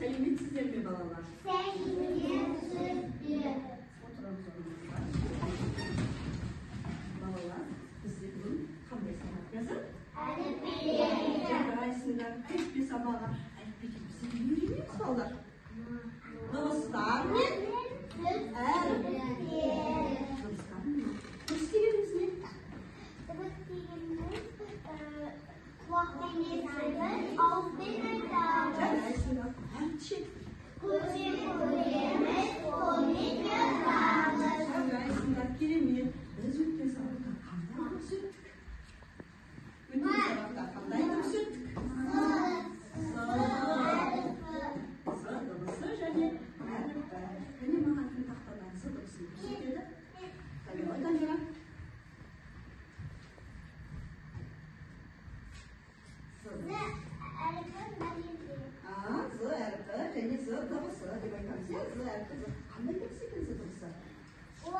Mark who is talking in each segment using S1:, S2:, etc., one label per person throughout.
S1: Sәлеметсіздер ме балалар?
S2: Сәлеметсіздер.
S1: Отырамыз орнымызға. Балалар, бізде бүгін қандай сабақ жазып?
S2: Әліпби.
S1: Жарайсыңдар, әліпби сабағы. Әліпбиді бізде не үйренеміз балалар? Дыбыстар мен әріпдер. Дыбыстар мен дыбыс дегеніміз не?
S2: Дыбыс дегеніміз құлақпен естіліп, ауызбен айтамыз.
S1: Жарайсыңдар, әріпшет.
S2: Көзбен көреміз, қолмен жазамыз.
S1: Жарайсыңдар, керемет. Біз өткен сабақта қандай дыбыс өттік? Өткен сабақта қандай дыбыс өттік? Дыбысы және әріпі. Және маған кім тақтадан с дыбысын көрсетеді? Табиғат Танжара. З әріпі және з дыбысы деп айтамыз. З әріпі. Қандай дыбыс екен з дыбысы?
S2: Ол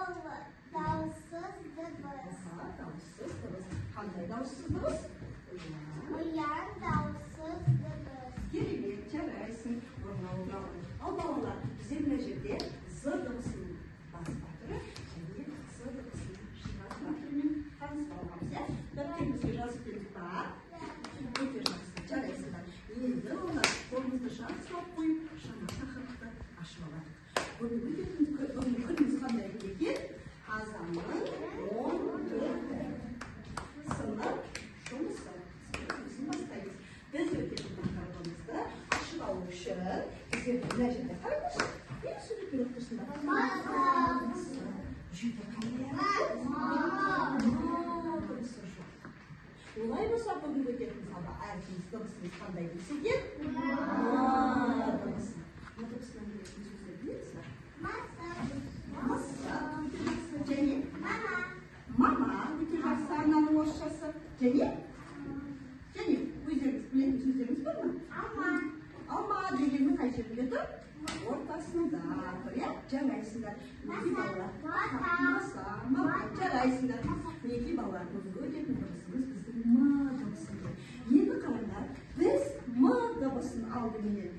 S2: дауыссыз дыбыс.
S1: Дауыссыз дыбыс. Қандай дауыссыз дыбыс?
S2: Ұян дауыссыз дыбыс.
S1: Керемет, жарайсың. Орнауға алып. Ал балалар, бізде мына жерде з дыбысының басқа түрі және з дыбысының шығарма түрімен таныстырғанбыз, иә? Дәптерімізге жазып бердік па? Өте жақсы, жарайсыңдар. Енді олар қолымызды жақсылап қойып, жаңа тақырыпты ашып аладық. Бүгінгі күніміз қандай екен? Қазанның 14-і. Сынып жұмысы. Жұмысын бастаймыз. Біз өтетін тақырыбымызды ашып алу үшін біздер мына жерде қараңызшы. Не суретпен оқытырсыңдар? Жүйде қандай дыбысы жоқ. Олай болса бүгінгі өтетін салда әркіміз дыбысымыз қандай дыбыс екен? Дыбысы. Дыбысынан келетін сөздер білесіз бе? Маса. Және мама. Өте жақсы ананың орысшасы. Және өздеріңіз білетін сөздеріңіз бар ма? Алма дегеннің қай жерінде тұр? Ортасында тұр, иә? Жарайсыңдар. Мінекей балалар. Маса, мама. Жарайсыңдар. Мінекей балалар. Бүгінгі өтетін дыбысымыз біздің м дыбысы. Енді қараңдар, біз м дыбысын алдыменен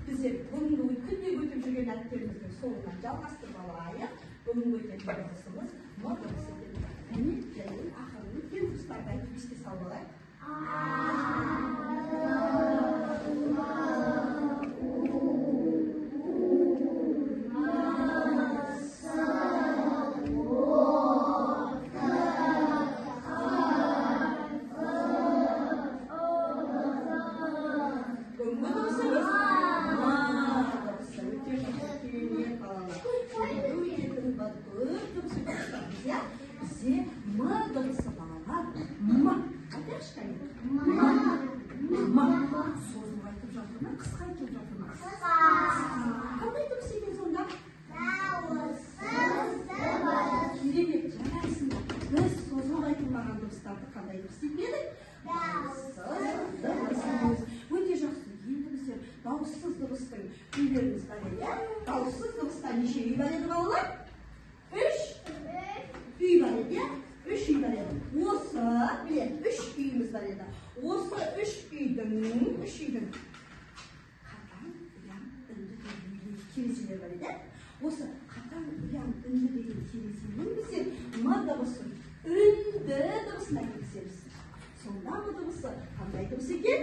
S1: біздер бүгінгі күнде өтіп жүрген әріптеріміздің соңынан жалғастырып алайық. Бүгінгі өтетін дыбысымыз м дыбысы екен. Және ақырын өткен дыбыстарды айтып еске салып алайық. Созылып айтып жатыр ма? Қысқа айтып жатыр ма? Қандай дыбыс екен сонда?
S2: Дауыссыз дыбыс.
S1: Керемет, жарайсыңдар. Біз созылып айтылмаған дыбыстарды қандай дыбыс деп едік? Дауыссыз дыбыс. Өте жақсы. Енді біздер дауыссыз дыбыстың үйлеріміз бар еді. Дауыссыз дыбыста неше үй бар еді балалар? 3 үй бар еді. 3 үй бар еді. Осы, біледі, 3 үйіміз бар еді. Осы 3 үйдің қатаң, ұяң, үнді деген терезелер бар еді. Осы қатаң, ұяң, үнді деген терезенің біздер м дыбысын, үнді дыбысына келгіземіз. Сонда м дыбысы қандай дыбыс екен?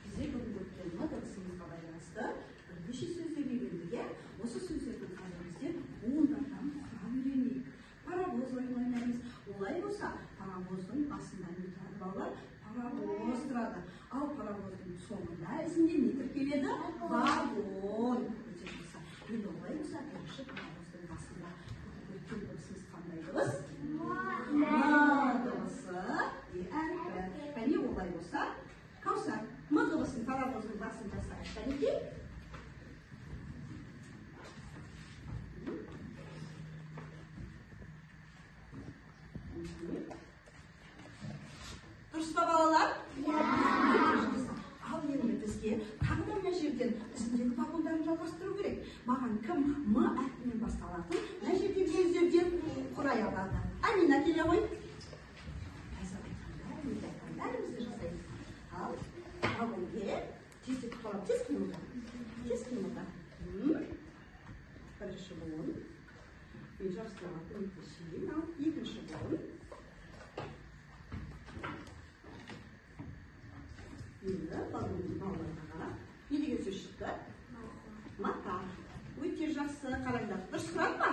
S1: Бізде бүгін өткен м дыбысымызға байланысты бірнеше сөздер үйрендік, иә? Осы сөздердің қазір біздер ондардан құрам үйренейік. Паровоз ойнаймыз. Олай болса, паровоздың басында не тұрады балалар? Паровоз тұрады. Ал паровоздың соңында ізінде не тіркеледі? Вагон. Өте жақсы. Енді олай болса, бірінші паровоздың басында өткен дыбысымыз қандай дыбыс? М дыбысы. Әріпі. Және олай болса, Каусар, м дыбысын паровоздың басында жасайық. Жәнекей? Дұрыс па балалар? Ал енді бізге тағы да мына жерден ізіндегі вагондарын жалғастыру керек. Маған кім м әрпімен басталатын мына жердегі сөздерден құрай алады? Амина келе ғой. Қазір бәрімізді жасаймыз. Ал вагонге тез кетіп қаламын. Тез қимылдап. Жақсылап көмектесейін. Ал екінші буын. Енді балаларға қарап. Не деген сөз шықты? Мата. Өте жақсы. Қараңдар. Дұрыс тұрады ма?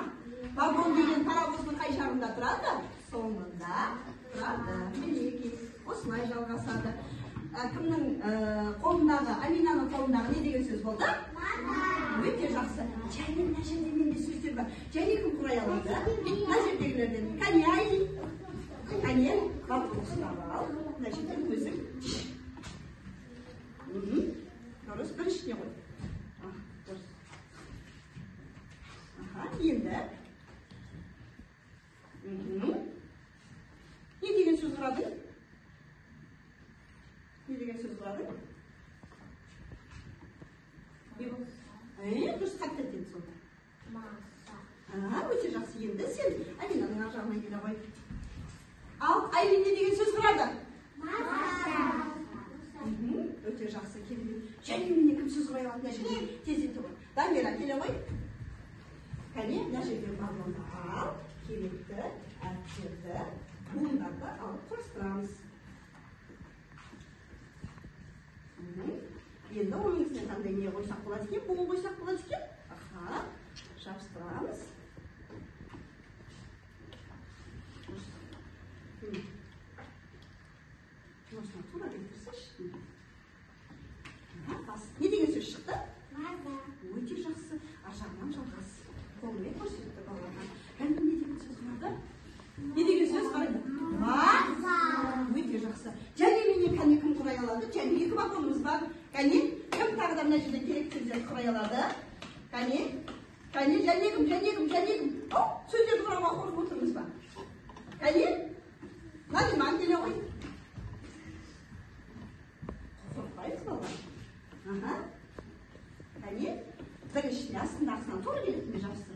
S1: Вагон деген паровоздың қай жағында тұрады? Соңында тұрады. Мінекей. Осылай жалғасады. Кімнің қолындағы, Аминаның қолындағы не деген сөз болды? Өте жақсы. Және мына жерде менде сөздер бар. Және кім құрай алады? Мына жердегілерден. Кәне Айли. Кәне вагон ұстап ал. Мына жерден өзің. Дұрыс, біріншіне қой. Дұрыс. Енді. Не деген сөз құрадың? Не деген сөз құрадың? Дұрыс қатты еттен сонда. Өте жақсы. Енді сен Аминаның ар жағына келе қой. Ал Айлин не деген сөз құрады? Өте жақсы. Және мене кім сөз құрай алады? Мына жерде тездетіп қой. Дамира келе қой. Кәне, мына жерден вагонды ал, керекті әріптерді, буындарды алып құрастырамыз. Енді оның үстіне қандай не қойсақ болады екен? Буын қойсақ болады екен? Жабыстырамыз. Осыны тура келтірсеші. Не деген сөз шықты? Өте жақсы. Ажағынан жалғас. Қолымен көрсетті балаға. Кәне не деген сөз құрады? Не деген сөз қарайды? Өте жақсы. Және менен кәне кім құрай алады? Және екі вагонымыз бар. Кәне кім тағы да мына жерде керек сөздер құрай алады? Кәне және кім? Сөздерді құрауға қорқып отырмыз ба? Кәне Надиман келе ғой. Қорқпаймыз балалар. Кәне біріншіне астындағысынан тура келеді ме жақсы?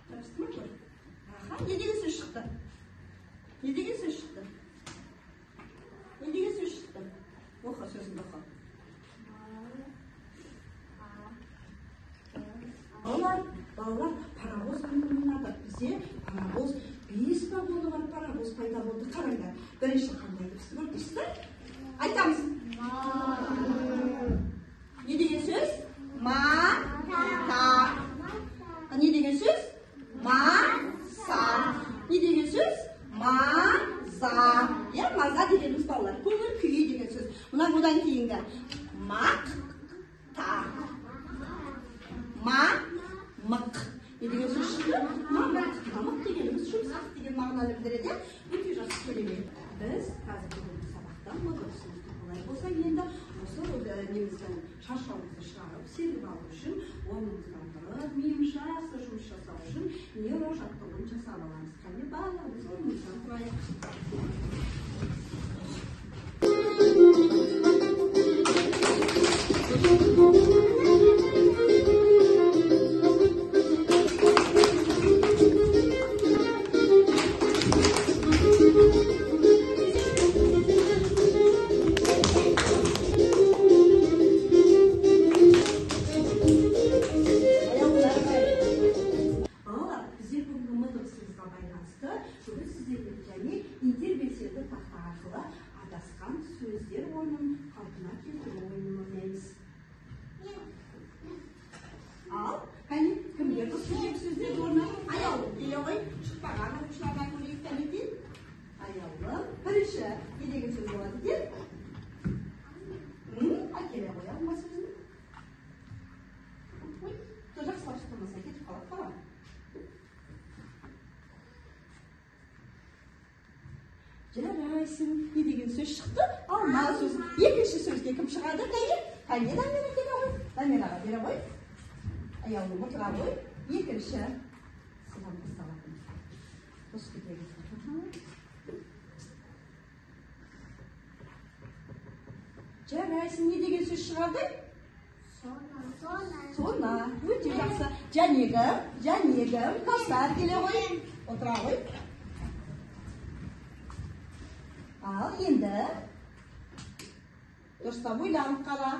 S1: Жақсы ма көр? Не деген сөз шықты? Не деген сөз шықты? Не деген сөз шықты? Оқы сөзіңді оқы. Балалар, паровоз ойнады. Бізде паровоз 5 вагоны бар паровоз пайда болды. Қараңдар. Бірінші қандай дыбысты бар дейсіздер? Айтамыз. Не деген сөз? Мата. Не деген сөз? Маса. Не деген сөз? Маза. Маза дегеніміз балалар. Көңіл күй деген сөз. Бұдан кейінгі. Мақта. Мық. Не деген сөз шықты? Мық дегеніміз жұмсақ деген мағынаны білдіреді. Өте жақсы керемет. Біз қазір бүгінгі сабақтан дұрысымызды болай болса, енді осы неміздің шаршауымызды шығарып, сергіп алу үшін, ойымыздан тұрып, миымыз жақсы жұмыс жасау үшін нейрожаттығын жасап аламыз. Кәне балалар, біз ойымыздан тұрайық. Жарайсың, не деген сөз шықты? Алма сөз. Екінші сөзге кім шығады? Кәне Дамира келе ғой. Дамираға бере ғой. Аяулым отыра ғой. Екінші. Сыған басталатын. Осы кетеді. Жарайсың, не деген сөз шығарды? Сона. Өте жақсы. Жәнегім. Кастар келе ғой. Отыра ғой. Ал енді дұрыстап ойланып қала.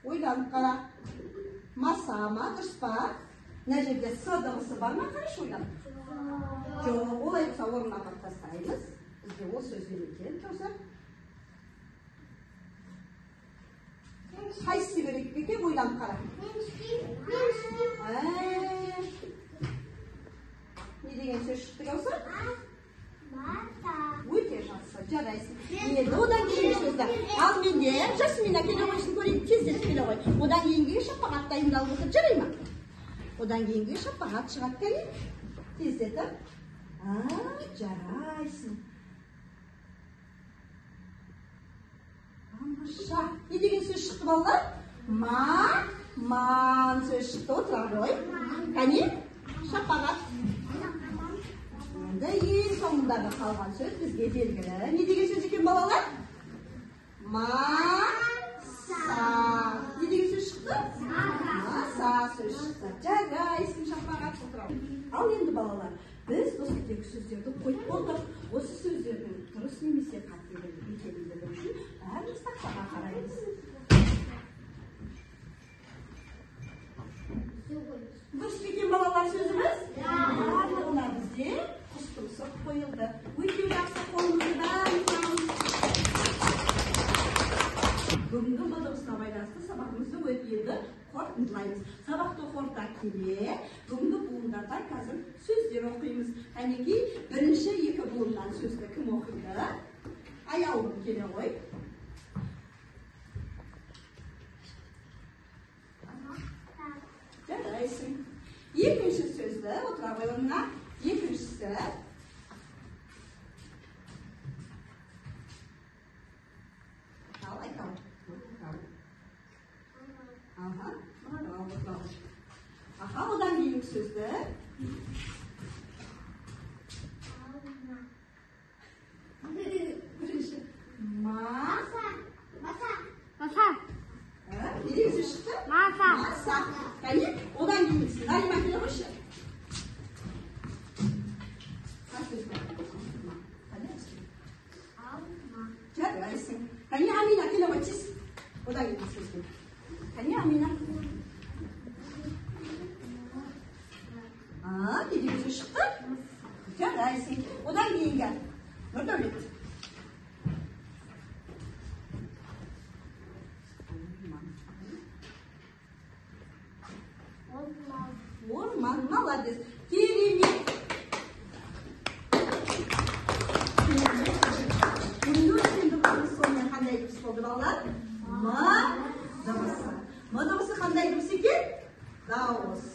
S1: Ойланып қара. Маса ма, дұрыс па? Мына жерде с дыбысы бар ма? Қарашы ойланып. Жоқ, олай болса орнына апарып тастаймыз. Бізге ол сөз керек Кәусар. Қайсысы керек екен? Ойланып қара. Не деген сөз шықты Кәусар? Өте жақсы, жарайсың. Енді одан кейінгі сөзді. Ал менде Жасмина келе қойсын көрейік, тездетіп келе қой. Одан кейінгі шапағат дайындалып отыр, жарай ма? Одан кейінгі шапағат шығады кәне? Тездетіп. Жарайсың. Тамаша. Не деген сөз шықты балалар? Ман сөз шықты, отыра ғой. Кәне? Шапағат. Енді ең соңындағы қалған сөз бізге белгілі. Не деген сөз екен балалар? Маса. Не деген сөз шықты? Маса сөз шықты. Жарайсың, шапағат отыра. Ал енді балалар, біз осы тегі сөздерді қойып болдық. Осы сөздердің дұрыс немесе қателік екендігі үшін бәріміз тақтаға қараймыз. Дұрыс екен балалар сөзіміз? Барлығына бізде құс тұмсық қойылды. Өте жақсы, қолымызды дамытамыз. Бүгінгі дыбысына байланысты сабағымызды енді қорытындылаймыз. Сабақты қорыта келе, бүгінгі буындардан қазір сөздер оқимыз. Әнекей, бірінші екі буыннан сөзді кім оқиды? Аяулым келе ғой. Жарайсың. Екінші сөзді отыра ғой орнына. Екіншісі. Ал, айтамын. Аха, одан кейінгі сөзді. Бірінші. Маса. Не деген сөз шықты? Маса. Кәне, одан кейінгісі. Налима келе қойшы. Жарайсың. Кәне, Амина келе ғой тез. Одан кейінгі сөзді. Кәне, Амина. Не деген сөз шықты? Жарайсың. Одан кейінгі. Нұрдәулет. Орман, молодец. Керемет. Қандай дыбыс болды балалар? М дыбысы. М дыбысы қандай дыбыс екен? Дауыс.